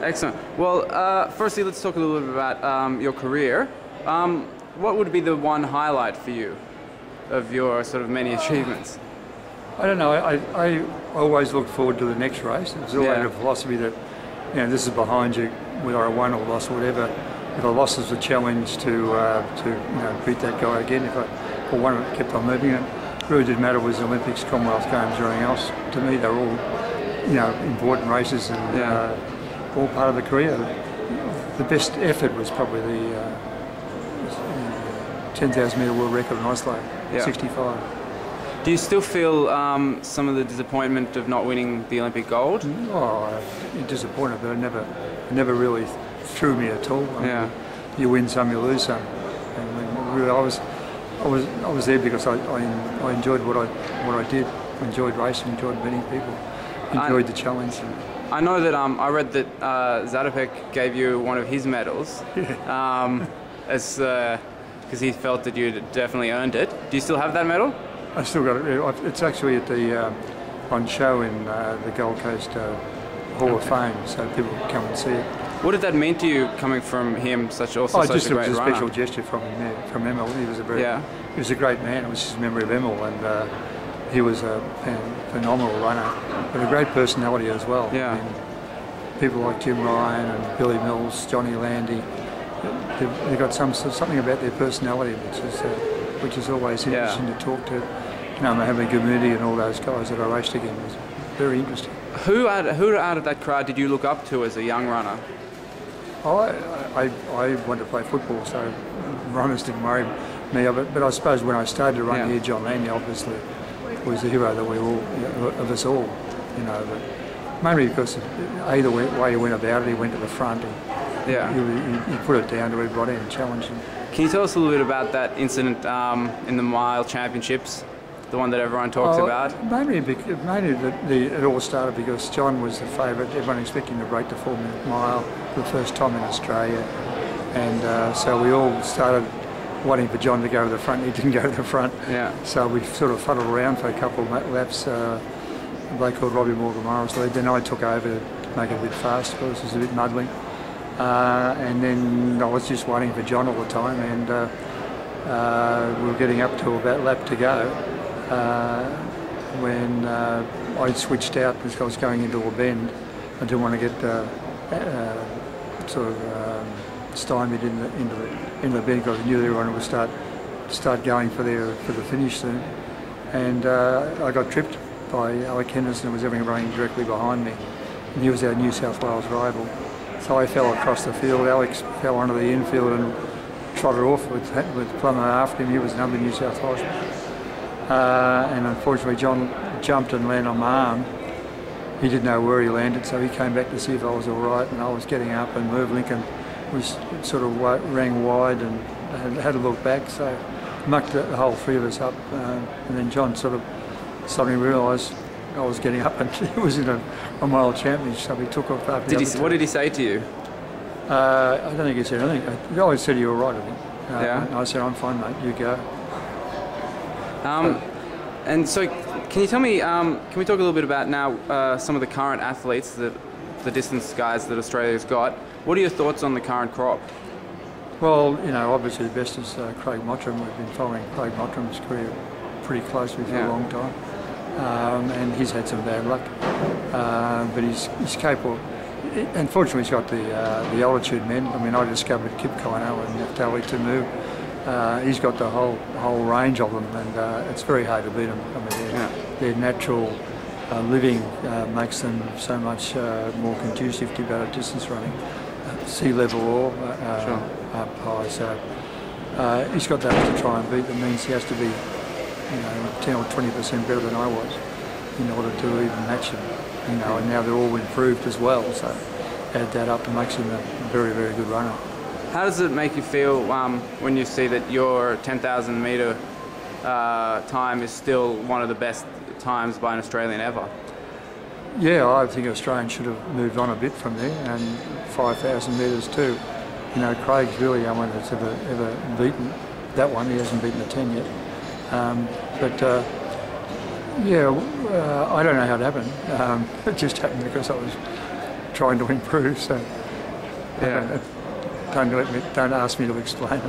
Excellent. Well, firstly, let's talk a little bit about your career. What would be the one highlight for you of your sort of many achievements? I don't know. I always look forward to the next race. It's always a philosophy that, this is behind you, whether I won or lost or whatever. If I lost, as a challenge to beat that guy again. If I won, it kept on moving. It really didn't matter. It was the Olympics, Commonwealth Games, or anything else. To me, they're all, important races and all part of the career. The best effort was probably the 10,000 metre world record in Oslo, 65. Do you still feel some of the disappointment of not winning the Olympic gold? Disappointed, but it never really threw me at all. You win some, you lose some. And really, I was there because I enjoyed what I did. I enjoyed racing, enjoyed meeting people, enjoyed the challenge. I know that I read that Zatopek gave you one of his medals, because he felt that you'd definitely earned it. Do you still have that medal? I still got it. It's actually at the on show in the Gold Coast Hall of Fame, so people can come and see it. What did that mean to you, coming from him, such a great runner? It was a special gesture from him, from Emil. He was he was a great man. It was his memory of Emil, and he was a phenomenal runner, but a great personality as well. Yeah. I mean, people like Jim Ryan and Billy Mills, Johnny Landy, they've got something about their personality which is always interesting to talk to. Mohammed Ghamidi and all those guys that I raced against was very interesting. Who out of that crowd did you look up to as a young runner? I wanted to play football, so runners didn't worry me. But I suppose when I started to run here, John Landy obviously was the hero that we all, of us all, But mainly because either way he went about it, he went to the front. And he put it down to everybody and challenged him. Can you tell us a little bit about that incident in the mile championships, the one that everyone talks about? Mainly it all started because John was the favourite. Everyone expected him to break the 4-minute mile for the first time in Australia, and so we all started waiting for John to go to the front. He didn't go to the front, so we sort of fuddled around for a couple of laps. A bloke called Robbie Morgan-Morris led. Then I took over to make it a bit faster because it was a bit muddling. And then I was just waiting for John all the time, and we were getting up to about lap to go when I switched out because I was going into a bend. I didn't want to get stymied in the bend because I knew everyone would start going for the finish soon. And I got tripped by Alec Henderson, who was running directly behind me, and he was our New South Wales rival. So I fell across the field. Alex fell onto the infield and trotted off with Plummer after him. He was another New South Wales. And unfortunately, John jumped and landed on my arm. He didn't know where he landed, so he came back to see if I was all right. And I was getting up and moved. Lincoln was sort of rang wide and had to look back, so mucked the whole three of us up. And then John sort of suddenly realised I was getting up, and he was in a mile championship, so he took off after. What did he say to you? I don't think he said anything. He always said you were right, I think. And I said, I'm fine, mate, you go. And so, can you tell me, can we talk a little bit about now some of the current athletes, the distance guys that Australia's got? What are your thoughts on the current crop? Well, obviously the best is Craig Mottram. We've been following Craig Mottram's career pretty closely for a long time. And he's had some bad luck, but he's capable. Unfortunately, he's got the altitude men. I mean, I discovered Kip Kino and Naftali Tanu. He's got the whole range of them, and it's very hard to beat them. I mean, their natural living makes them so much more conducive to better distance running, sea level or up high. So he's got that to try and beat. That means he has to be 10 or 20% better than I was in order to even match him. And now they're all improved as well, so add that up and makes him a very, very good runner. How does it make you feel when you see that your 10,000 metre time is still one of the best times by an Australian ever? Yeah, I think Australians should have moved on a bit from there, and 5,000 metres too. Craig's really the only one that's ever beaten that one. He hasn't beaten the 10 yet. I don't know how it happened. It just happened because I was trying to improve. So Yeah. don't ask me to explain.